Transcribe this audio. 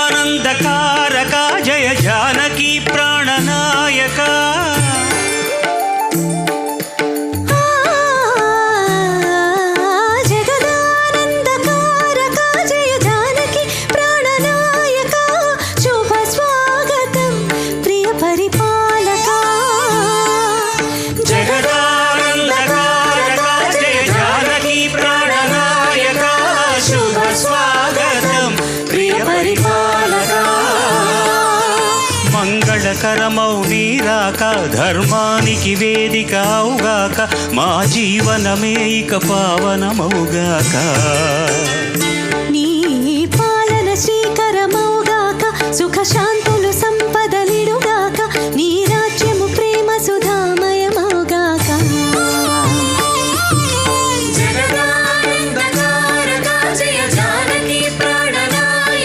జగదానందకారక జయ జానకి ప్రాణనాయక మంగళకరమౌ నీరాక ధర్మానికి వేదిక అవుగాక మా జీవనమే ఇక పావనమౌగాక